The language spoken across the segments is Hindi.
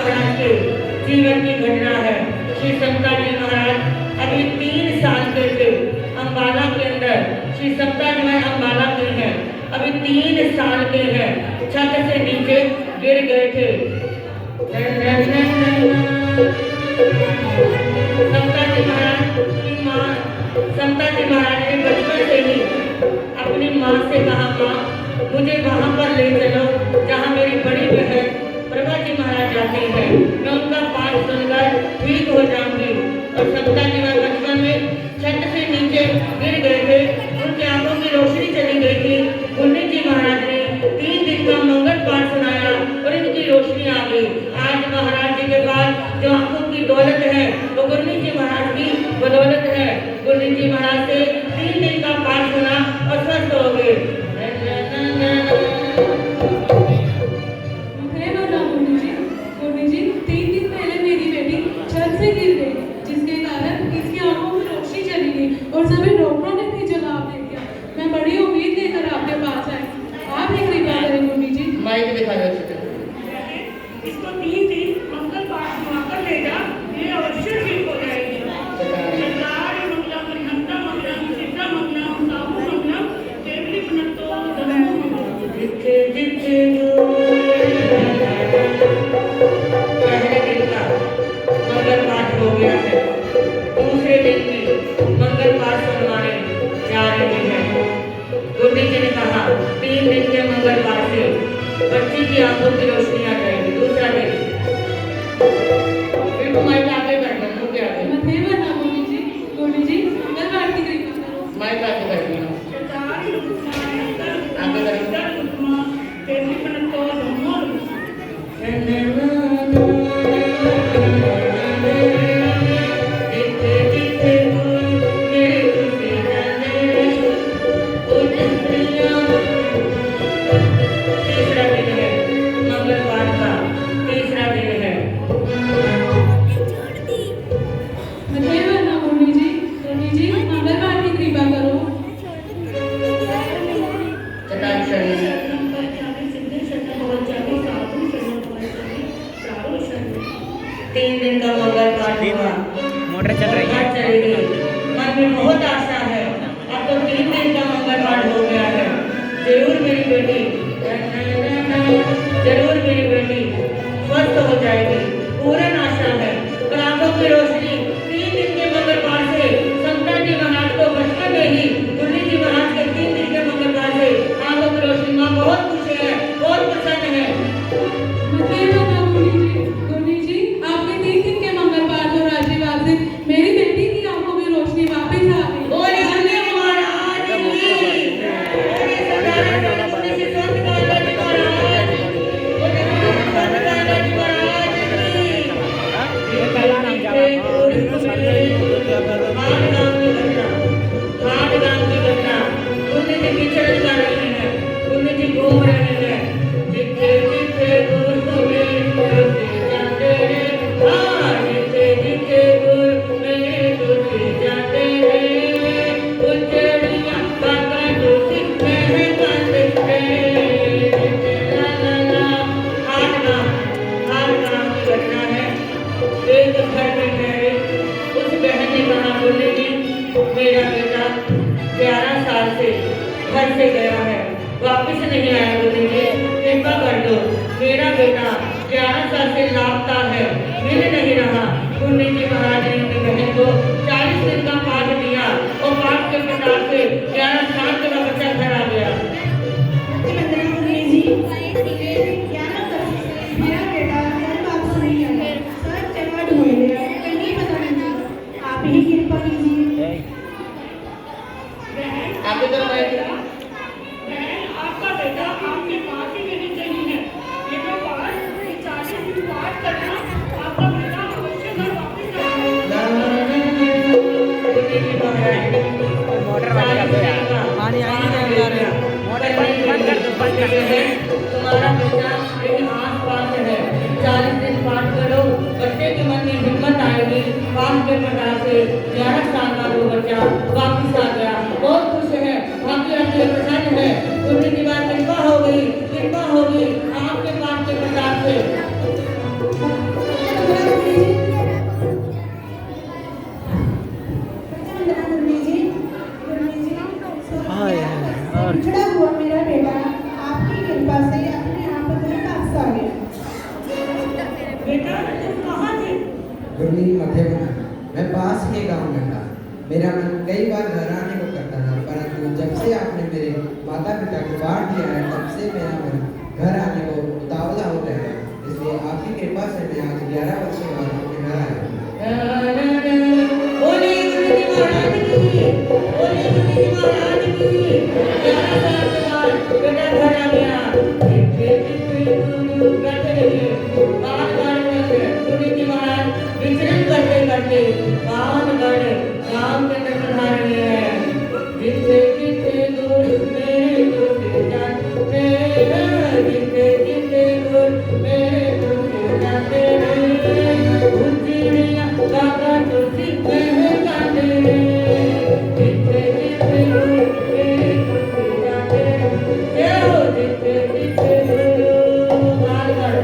महाराज के जीवन की घटना है। श्री समता जी महाराज अभी 3 साल के थे। अम्बाला के अंदर श्री समता जी महाराज अम्बाला के हैं, अभी 3 साल के हैं, छत से नीचे गिर गए थे। समता जी महाराज की माँ, समता जी महाराज ने बचपन से ही अपनी माँ से कहा, माँ मुझे वहाँ पर ले चलो जहाँ मेरी बड़ी बहन प्रभा जी महाराज जाती है, मैं उनका पाठ सुनकर ठीक हो जाऊंगी। और समता जी महाराज बचपन में छत से नीचे गिर गए थे, उनकी आंखों की रोशनी चली गई थी। गुरु जी महाराज ने 3 दिन का मंगल पाठ सुनाया और इनकी रोशनी आ गई। आज महाराज जी के पास जो आंखों की दौलत है वो गुरु जी महाराज की बदौलत है। गुरु जी महाराज से 3 दिन का पाठ सुना और स्वस्थ हो गए। गुरु जी 3 दिन पहले मेरी बेटी छत से गिर गई, जिसके कारण इसकी आंखों में रोशनी चली गई और सभी डॉक्टरों ने भी जवाब दे दिया। मैं बड़ी उम्मीद लेकर आपके पास आई, आप ही कृपा करें गुरु जी। माइक दिखा दो। इसको 3 दिन मंगल पाठ सुनाकर ले जा, ये अवश्य ठीक हो जाएगी। चंद्रार्य मंगलम, हरिहंता मंगलम, सीता मंगलम, साहू मंगलम, देवली बनतो धर्मो मंगलम। पहले दिन का मंगल पाठ हो गया है, दूसरे दिन की मंगल पाठ सुनवाने जा रहे हैं। गुरु जी ने कहा 3 दिन के मंगल पाठ से बच्ची की आंखों की रोशनी आ जाएगी। दूसरा दिन फिर तुम्हारे आगे बैठना, मुझे आगे गुरु जी मंगल पाठ की कृपा करो। माइक आगे बैठना, चंद्रार्य आगे बैठना। देवली बनतो धर्मो तीसरा दिन है मंगल पाठ का, तीसरा दिन है। गुरु जी मंगल पाठ की कृपा करो। चटाक्षरी 3 दिन का मंगल पाठ हुआ, मोटर चल रही है। चलेगी। मन में बहुत आशा है, अब तो 3 दिन का मंगल पाठ हो गया है। जरूर मेरी बेटी, जरूर मेरी बेटी स्वस्थ हो जाएगी, पूर्ण आशा है। और आंखों की रोशनी 3 दिन के मंगल पाठ से समता जी महाराज को बचपन में ही गुरु जी महाराज के 3 दिन के मंगल पाठ से आंखों की रोशनी, माँ बहुत खुश है, बहुत प्रसन्न है। गुरु जी आपके 3 दिन के मंगल पाठ और आशीर्वाद से मेरी बेटी की आंखों में रोशनी वापस आ गई। बोले हमें महाराज की, बोले सदानंद पुण्य से संत महाराज महाराज, बोले संत महाराज महाराज की। ये कल्याण हम जा रहे हैं। हाट गांव की घटना, गुरु जी विचरण कर रहे हैं, गुरु जी घूम रहे हैं। जिथे जिथे गुरु में जाते हैं, जिथे जिथे गुरु में जाते हैं, उजड़िया बाबा दूसरी में बनते हैं। हाट गांव की घटना है। एक घर में गए, उस बहन ने कहा, बोले जी मेरा बेटा 11 साल से घर से गया है, वापस नहीं आया। बोले जी कृपा कर दो, मेरा बेटा 11 साल से लापता है, मिल नहीं रहा। गुरु जी महाराज ने अपनी बहन को 40 दिन का पाठ दिया और पाठ के प्रकार से 11 साल का बच्चा घर आ गया। मेरा बेटा घर वापस नहीं आया, सब जगह ढूंढ लिया, कहीं पता नहीं चला। आप ही कृपा कीजिए। आगे तो आपका बेटा आपके पास ही नहीं चाहिए है। ये जो पाठ 40 दिन पाठ करना, आपका बेटा अवश्य घर वापस आएगा। गुरु जी महाराज मोटर बंद कर दो यार, पानी आ ही नहीं जा रहा। मोटर बंद कर दो, बंद कर दो। तुम्हारा बेटा मेरे आस-पास है, 40 दिन पाठ करो, बच्चे के मन में हिम्मत आएगी। पाठ के प्रकार से 11 साल का वो बच्चा वापस आ गया, बहुत खुश है, भाग्य प्रसन्न है। गुरु जी बात कृपा हो गई आपके पाठ के प्रकार से। मुनि मध्यम मैं पास के गांव में था। मेरा मन कई बार घर आने को करता था, परंतु जब से आपने मेरे माता पिता को बांट दिया है तब से मेरा मन घर आने को उतावला हो गया है। इसलिए आपकी कृपा से मैं आज 11 वर्ष के बाद अपने घर आया। बोले गुरु जी महाराज की, बोले गुरु जी महाराज की। 11 साल के बाद बेटा घर आ गया। बैठे रहिए, बार-बार गुरु जी महाराज विचरण करते करते बार-बार काम के अंदर पधार रहे हैं। जितने जितने दूर मेरे दूर जाते हैं, जितने जितने दूर मेरे दूर जाते हैं, उजड़िया बाबा तुलसी में गाते हैं। जितने जितने दूर मेरे दूर जाते हैं, जितने जितने दूर बार-बार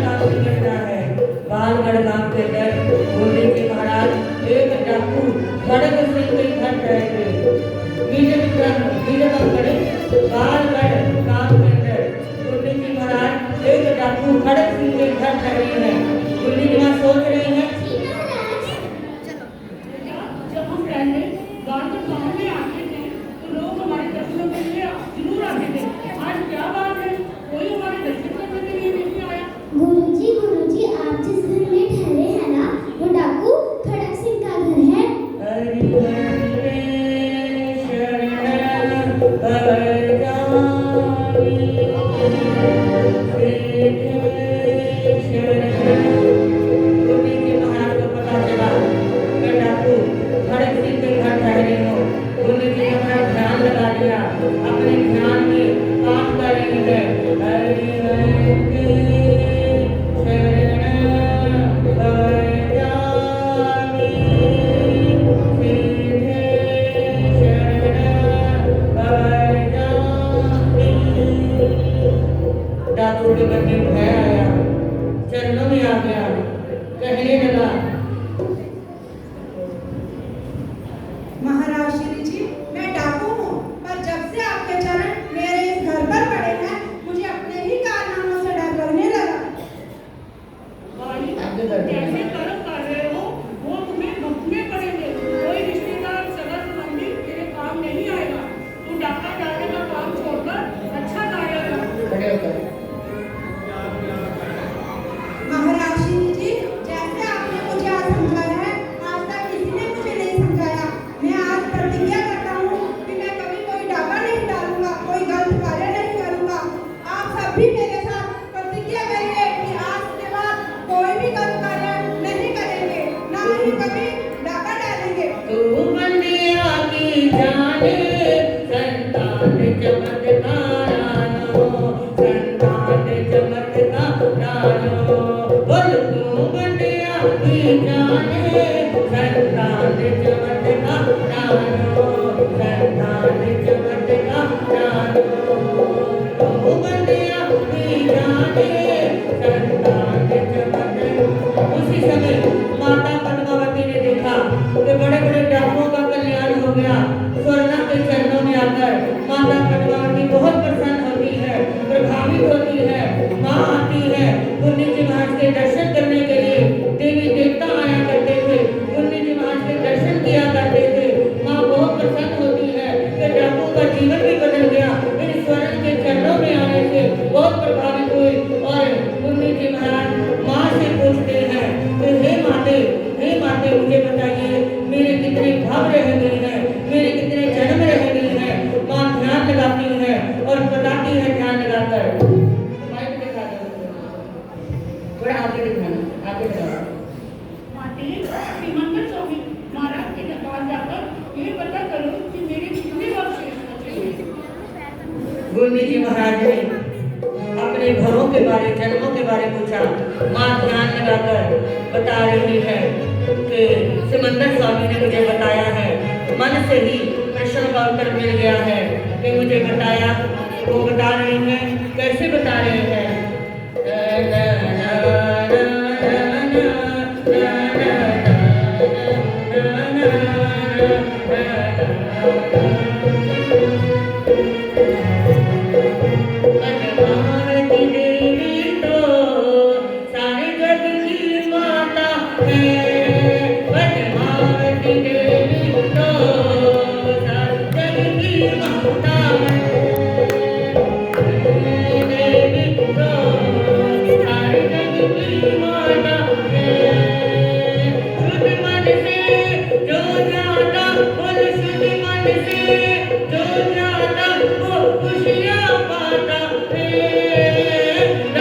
काम करना है। बार-बार काम के अंदर बोले कि महाराज एक डाकू खड़ग सिंह के घर रहेंगे। बीजक खड़े बार-बार काम के अंदर बोले कि महाराज एक डाकू खड़ग सिंह के घर रहे हैं। बोले कि वहाँ सोच रहे हैं जब हम पहले गांव में आते थे तो लोग हमारे दर्शनों के लिए जरूर आते थे। आज क्या बात है, कोई हमारे दर्शन करने के लिए नहीं आया। गुरुजी आप जिस घर में ठहरे हैं ना, वो डाकू खड़ग सिंह का घर है। हरि हरि शरण बरदानी शरण। गुरु जी महाराज को पता चला कि डाकू खड़ग सिंह के घर ठहरे हो। गुरु जी ने अपना ध्यान लगा लिया, अपने ध्यान में पाठ कर रही है। हरि हरि डाकू के मन में भय आया, चरणों में आ गया, कहने लगा महाराज श्री जी, मैं डाकू हूँ, पर जब से आपके चरण मेरे इस घर पर पड़े हैं, मुझे अपने ही कारनामों से डर लगने लगा। कैसे कर्म कर रहे हो, वो तुम्हें मुफ्त में पड़ेंगे। कोई रिश्तेदार सगा संबंधी तेरे काम नहीं आएगा। तू डाका डालने का काम छोड़कर अच्छा कार्य कर। महाराज श्री जी, जैसे आपने मुझे आज समझाया है, आज तक किसी ने मुझे नहीं समझाया। मैं आज प्रतिज्ञा करता हूँ कि मैं कभी कोई डाका नहीं डालूंगा, कोई गलत कार्य नहीं करूंगा। आप सब भी मेरे साथ प्रतिज्ञा करिए कि आज के बाद कोई भी गलत कार्य नहीं करेंगे, ना ही कभी डाका डालेंगे। तू बंदिया की जाने संतान चमत्कारानो, संतान चमत्कारानो। बोल तू बंदिया की जाने संतान चमत्कारानो, संतान चमत्कारानो। तू बंदिया की जाने संतान चमत्कारानो। उसी समय माता पद्मावती ने देखा कि बड़े बड़े डाकुओं का कल्याण हो गया। स्वर्णा के चरणों में आकर माता पद्मावती बहुत प्रसन्न होती है, प्रभावित होती है। माँ आती है, गुरु जी महाराज के दर्शन करने के लिए देवी देवता आया करते थे, गुरु जी महाराज के दर्शन किया करते थे। माँ बहुत प्रसन्न होती है कि डाकुओं का जीवन भी बदल गया। इन स्वर्ण के चरणों में आने से बहुत प्रभावित हुई और गुरु जी महाराज माँ से पूछते हैं कि हे माते मुझे बताइए मेरे कितने भाव रह गए हैं, मेरे कितने जन्म रह गए हैं। माँ ध्यान लगाती है और बताती है ध्यान लगाकर। माइक दिखा दो, थोड़ा आगे दिखाना, आगे दिखाओ। माटी श्रीमंत स्वामी महाराज के दरबार जाकर ये पता करो कि मेरे कितने वर्ष शेष बचे। गुरु जी महाराज ने अपने भवों के बारे, जन्मों के बारे पूछा। माँ ध्यान लगाकर बता रही है कि सिमंदर स्वामी ने मुझे बताया है, मन से ही प्रश्न का उत्तर मिल गया है कि मुझे बताया। वो बता रहे हैं, कैसे बता रहे हैं?